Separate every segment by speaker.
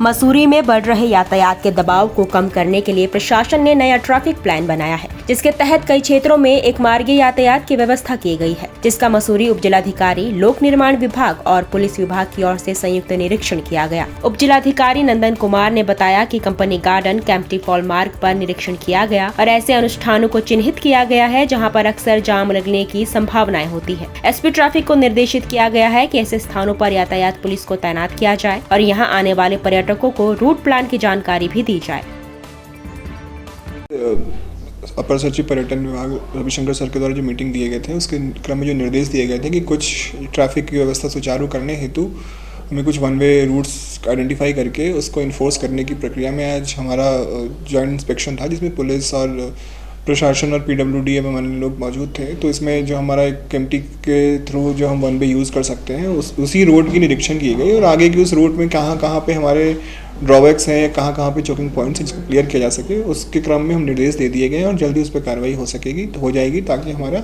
Speaker 1: मसूरी में बढ़ रहे यातायात के दबाव को कम करने के लिए प्रशासन ने नया ट्रैफिक प्लान बनाया है, जिसके तहत कई क्षेत्रों में एक मार्गीय यातायात की व्यवस्था की गई है, जिसका मसूरी उप जिलाधिकारी, लोक निर्माण विभाग और पुलिस विभाग की ओर से संयुक्त निरीक्षण किया गया। उप जिलाधिकारी नंदन कुमार ने बताया कि कंपनी गार्डन, केम्प्टी फॉल मार्ग पर निरीक्षण किया गया और ऐसे अनुष्ठानों को चिन्हित किया गया है जहाँ पर अक्सर जाम लगने की संभावनाएं होती है। एसपी ट्रैफिक को निर्देशित किया गया है कि ऐसे स्थानों पर यातायात पुलिस को तैनात किया जाए और यहाँ आने वाले पर्यटकों को रूट प्लान की जानकारी भी दी जाए।
Speaker 2: अपर सचिव पर्यटन विभाग रविशंकर सर के द्वारा जो मीटिंग दिए गए थे, उसके क्रम में जो निर्देश दिए गए थे कि कुछ ट्रैफिक की व्यवस्था सुचारू करने हेतु हमें कुछ वन वे रूट्स आइडेंटिफाई करके उसको इन्फोर्स करने की प्रक्रिया में आज हमारा जॉइंट इंस्पेक्शन था, जिसमें पुलिस और प्रशासन और PWD एवं लोग मौजूद थे। तो इसमें जो हमारा एक केम्प्टी के थ्रू जो हम वन वे यूज़ कर सकते हैं उसी रोड की निरीक्षण की गई और आगे की उस रोड में कहाँ पे हमारे ड्रॉबैक्स हैं, कहाँ पे चोकिंग पॉइंट्स हैं, जिसको क्लियर किया जा सके, उसके क्रम में हम निर्देश दे दिए गए और जल्दी उस पर कार्रवाई हो जाएगी ताकि हमारा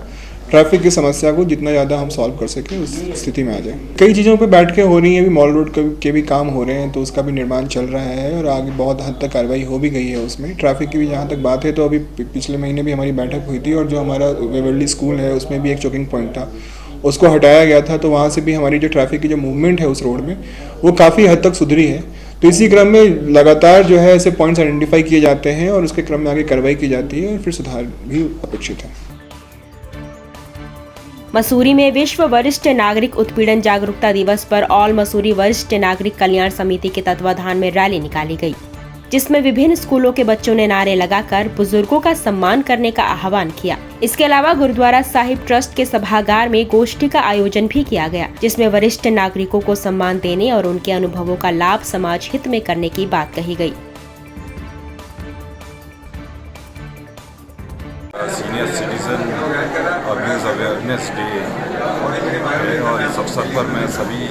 Speaker 2: ट्रैफिक की समस्या को जितना ज़्यादा हम सॉल्व कर सकें उस स्थिति में आ जाए। कई चीज़ों पे बैठ के हो रही हैं, अभी मॉल रोड के भी काम हो रहे हैं, तो उसका भी निर्माण चल रहा है और आगे बहुत हद तक कार्रवाई हो भी गई है उसमें। ट्रैफिक की भी जहाँ तक बात है तो अभी पिछले महीने भी हमारी बैठक हुई थी और जो हमारा वेवर्ली स्कूल है उसमें भी एक चोकिंग पॉइंट था, उसको हटाया गया था, तो वहाँ से भी हमारी जो ट्रैफिक की जो मूवमेंट है उस रोड में वो काफ़ी हद तक सुधरी है। तो इसी क्रम में लगातार जो है ऐसे पॉइंट्स आइडेंटिफाई किए जाते हैं और उसके क्रम में आगे कार्रवाई की जाती है और फिर सुधार भी अपेक्षित है।
Speaker 1: मसूरी में विश्व वरिष्ठ नागरिक उत्पीड़न जागरूकता दिवस पर ऑल मसूरी वरिष्ठ नागरिक कल्याण समिति के तत्वाधान में रैली निकाली गई, जिसमें विभिन्न स्कूलों के बच्चों ने नारे लगाकर बुजुर्गों का सम्मान करने का आह्वान किया। इसके अलावा गुरुद्वारा साहिब ट्रस्ट के सभागार में गोष्ठी का आयोजन भी किया गया, जिसमें वरिष्ठ नागरिकों को सम्मान देने और उनके अनुभवों का लाभ समाज हित में करने की बात कही गई।
Speaker 3: Senior citizen abuse awareness day और इस अवसर पर मैं सभी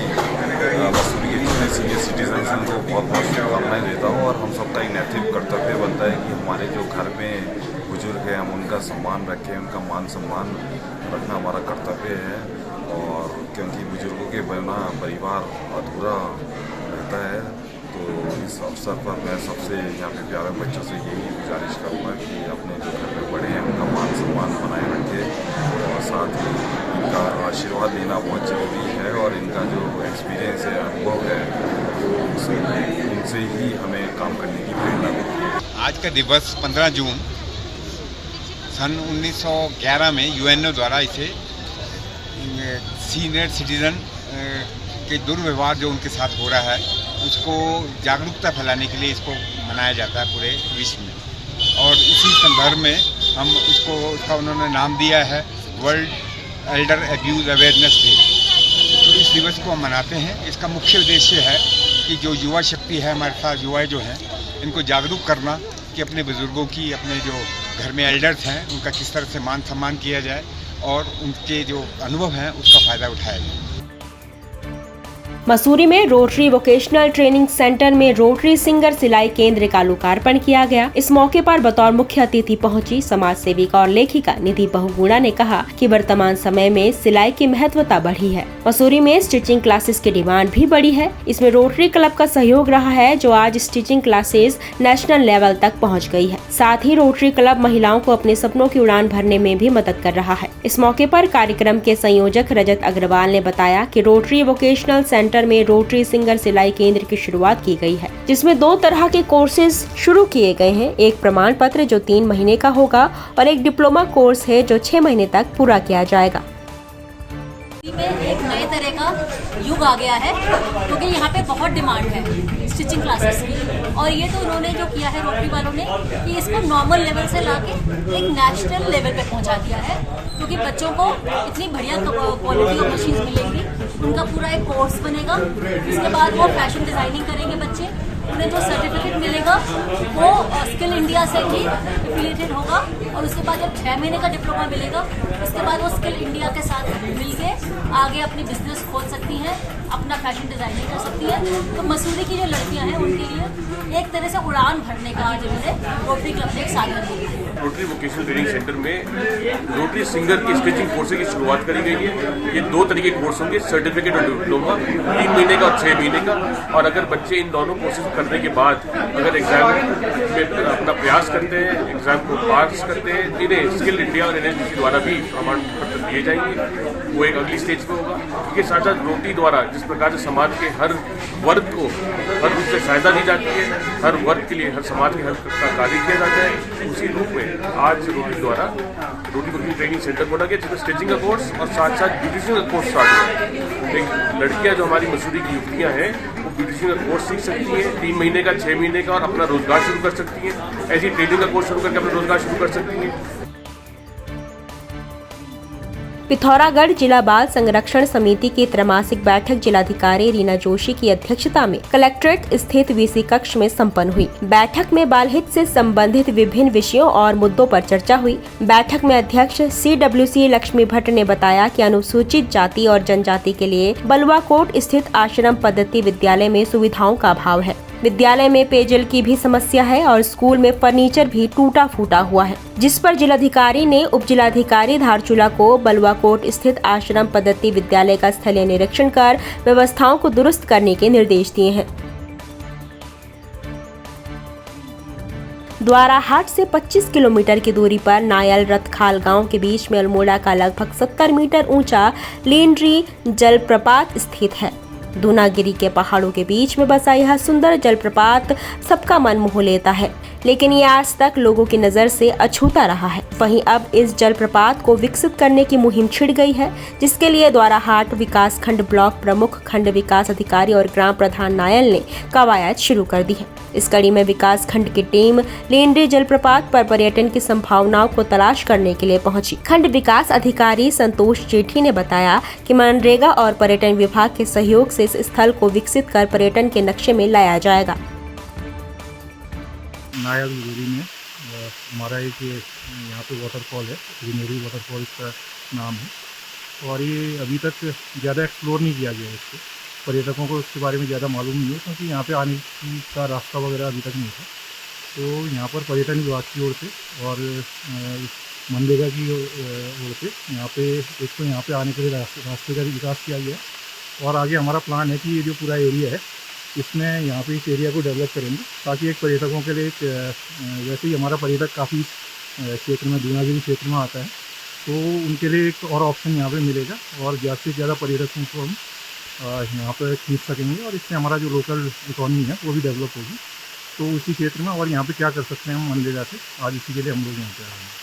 Speaker 3: मसूरी के जितने सीनियर सिटीजन हैं उनको बहुत बहुत शुभकामनाएं देता हूँ और हम सबका एक नैतिक कर्तव्य बनता है कि हमारे जो घर में बुजुर्ग हैं हम उनका सम्मान रखें, उनका मान सम्मान रखना हमारा कर्तव्य है। और क्योंकि बुजुर्गों के बिना परिवार अधूरा रहता है, तो इस अवसर पर मैं सबसे यहाँ पे प्यारे बच्चों से यही गुजारिश करूँगा कि अपने जो घर में बड़े हैं उनका मान सम्मान बनाए रखें और साथ ही इनका आशीर्वाद लेना बहुत ज़रूरी है और इनका जो एक्सपीरियंस है, अनुभव है, वो उनसे ही हमें काम करने की प्रेरणा मिलती है।
Speaker 4: आज का दिवस 15 जून सन 1911 में UNO द्वारा इसे सीनियर सिटीज़न के दुर्व्यवहार जो उनके साथ हो रहा है उसको जागरूकता फैलाने के लिए इसको मनाया जाता है पूरे विश्व में। और इसी संदर्भ में हम इसका उन्होंने नाम दिया है world Elder abuse awareness day. तो इस दिवस को हम मनाते हैं। इसका मुख्य उद्देश्य है कि जो युवा शक्ति है हमारे साथ, युवा जो हैं, इनको जागरूक करना कि अपने बुज़ुर्गों की, अपने जो घर में एल्डर्स हैं उनका किस तरह से मान सम्मान किया जाए और उनके जो अनुभव हैं उसका फ़ायदा उठाया जाए।
Speaker 1: मसूरी में रोटरी वोकेशनल ट्रेनिंग सेंटर में रोटरी सिंगर सिलाई केंद्र का लोकार्पण किया गया। इस मौके पर बतौर मुख्य अतिथि पहुंची समाज सेविका और लेखिका निधि बहुगुणा ने कहा कि वर्तमान समय में सिलाई की महत्वता बढ़ी है। मसूरी में स्टिचिंग क्लासेस की डिमांड भी बढ़ी है। इसमें रोटरी क्लब का सहयोग रहा है, जो आज स्टिचिंग क्लासेस नेशनल लेवल तक पहुँच गयी है। साथ ही रोटरी क्लब महिलाओं को अपने सपनों की उड़ान भरने में भी मदद कर रहा है। इस मौके पर कार्यक्रम के संयोजक रजत अग्रवाल ने बताया कि रोटरी वोकेशनल सेंटर में रोटरी सिंगर सिलाई केंद्र की शुरुआत की गई है, जिसमें 2 तरह के कोर्सेज शुरू किए गए हैं। एक प्रमाण पत्र जो 3 महीने का होगा और एक डिप्लोमा कोर्स है जो 6 महीने तक पूरा किया जाएगा।
Speaker 5: में एक नए तरह का युग आ गया है क्योंकि यहाँ पे बहुत डिमांड है स्टिचिंग क्लासेस की, और ये तो उन्होंने जो किया है रोटरी वालों ने कि इसको नॉर्मल लेवल से लाके एक नेशनल लेवल पे पहुँचा दिया है, क्योंकि बच्चों को इतनी बढ़िया क्वालिटी ऑफ मशीन्स मिलेंगी, उनका पूरा एक कोर्स बनेगा। उसके बाद वो फैशन डिज़ाइनिंग करेंगे बच्चे, उन्हें जो सर्टिफिकेट मिलेगा वो स्किल इंडिया से ही एफिलिएटेड होगा, और उसके बाद जब 6 महीने का डिप्लोमा मिलेगा उसके बाद वो स्किल इंडिया के साथ मिलके आगे अपनी बिजनेस खोल सकती हैं अपना फैशन डिजाइनिंग कर सकती है। तो मसूरी की जो लड़कियां हैं उनके लिए एक तरह से उड़ान भरने का जो है रोटरी क्लब ने एक साधन दिया है।
Speaker 6: रोटरी वोकेशनल ट्रेनिंग सेंटर में रोटरी सिंगर की स्टिचिंग कोर्स की शुरुआत करी गई है। ये 2 तरह के कोर्स होंगे, सर्टिफिकेट और डिप्लोमा, 3 महीने का और 6 महीने का। और अगर बच्चे इन दोनों कोर्सेज करने के बाद अगर एग्जाम में अपना प्रयास करते हैं, एग्जाम को पास करते हैं, इन्हें स्किल इंडिया और NHBC द्वारा भी प्रमाण पत्र दिए जाएंगे। वो एक अगली स्टेज पे होगा। इसके साथ साथ रोटरी द्वारा जिस प्रकार से समाज के हर वर्ग को हर रूप से सहायता दी जाती है, हर वर्ग के लिए, हर समाज के हर का कार्य किया जाता है, उसी रूप में आज रोटरी द्वारा रोटरी वोकेशनल ट्रेनिंग सेंटर खोला गया, जिसमें स्टिचिंग का कोर्स और साथ साथ ब्यूटिशियन का कोर्स स्टार्ट हुआ। एक लड़कियां जो हमारी मसूरी की युवतियां हैं वो ब्यूटिशियन का कोर्स सीख सकती हैं, 3 महीने का, 6 महीने का, और अपना रोजगार शुरू कर सकती हैं। ऐसी ट्रेनिंग का कोर्स शुरू करके अपना रोजगार शुरू कर सकती हैं।
Speaker 1: पिथौरागढ़ जिला बाल संरक्षण समिति की त्रैमासिक बैठक जिलाधिकारी रीना जोशी की अध्यक्षता में कलेक्ट्रेट स्थित VC कक्ष में संपन्न हुई। बैठक में बाल हित से संबंधित विभिन्न विषयों और मुद्दों पर चर्चा हुई। बैठक में अध्यक्ष CWC लक्ष्मी भट्ट ने बताया कि अनुसूचित जाति और जनजाति के लिए बलुआकोट स्थित आश्रम पद्धति विद्यालय में सुविधाओं का अभाव है। विद्यालय में पेयजल की भी समस्या है और स्कूल में फर्नीचर भी टूटा फूटा हुआ है, जिस पर जिलाधिकारी ने उप जिलाधिकारी धारचूला को बलुआकोट स्थित आश्रम पद्धति विद्यालय का स्थलीय निरीक्षण कर व्यवस्थाओं को दुरुस्त करने के निर्देश दिए हैं। द्वाराहाट से 25 किलोमीटर की दूरी पर नायल रतखाल गांव के बीच में अल्मोड़ा का लगभग 70 मीटर ऊंचा लेंड्री जलप्रपात स्थित है। दूनागिरी के पहाड़ों के बीच में बसा यह सुंदर जलप्रपात सबका मन मोह लेता है, लेकिन ये आज तक लोगों की नजर से अछूता रहा है। वहीं अब इस जलप्रपात को विकसित करने की मुहिम छिड़ गई है, जिसके लिए द्वाराहाट विकास खंड ब्लॉक प्रमुख, खंड विकास अधिकारी और ग्राम प्रधान नायल ने कवायद शुरू कर दी है। इस कड़ी में विकास खंड की टीम लेंड्री जलप्रपात पर पर्यटन की संभावनाओं को तलाश करने के लिए पहुंची। खंड विकास अधिकारी संतोष जेठी ने बताया कि मनरेगा और पर्यटन विभाग के सहयोग से इस स्थल को विकसित कर पर्यटन के नक्शे में लाया जाएगा।
Speaker 7: नायल मसूरी में हमारा एक यहाँ पे वाटरफॉल है, ग्रीनरी वाटरफॉल इसका नाम है, और ये अभी तक ज़्यादा एक्सप्लोर नहीं किया गया है। इसको पर्यटकों को इसके बारे में ज़्यादा मालूम नहीं है, क्योंकि यहाँ पे आने का रास्ता वगैरह अभी तक नहीं था। तो यहाँ पर पर्यटन विभाग की ओर से और मनरेगा की ओर से यहाँ पे एक तो यहाँ पे आने के लिए रास्ते का विकास किया गया, और आगे हमारा प्लान है कि ये जो पूरा एरिया है इसमें यहाँ पे इस एरिया को डेवलप करेंगे, ताकि एक पर्यटकों के लिए वैसे ही हमारा पर्यटक काफ़ी क्षेत्र में, दूनागिरी क्षेत्र में आता है, तो उनके लिए एक और ऑप्शन यहाँ पे मिलेगा और ज़्यादा से ज़्यादा पर्यटकों को हम यहाँ पर खींच सकेंगे, और इससे हमारा जो लोकल इकॉनमी है वो भी डेवलप होगी। तो उसी क्षेत्र में और यहाँ पे क्या कर सकते हैं हम मनरेगा से, आज इसी के लिए हम लोग यहाँ पे आए हैं।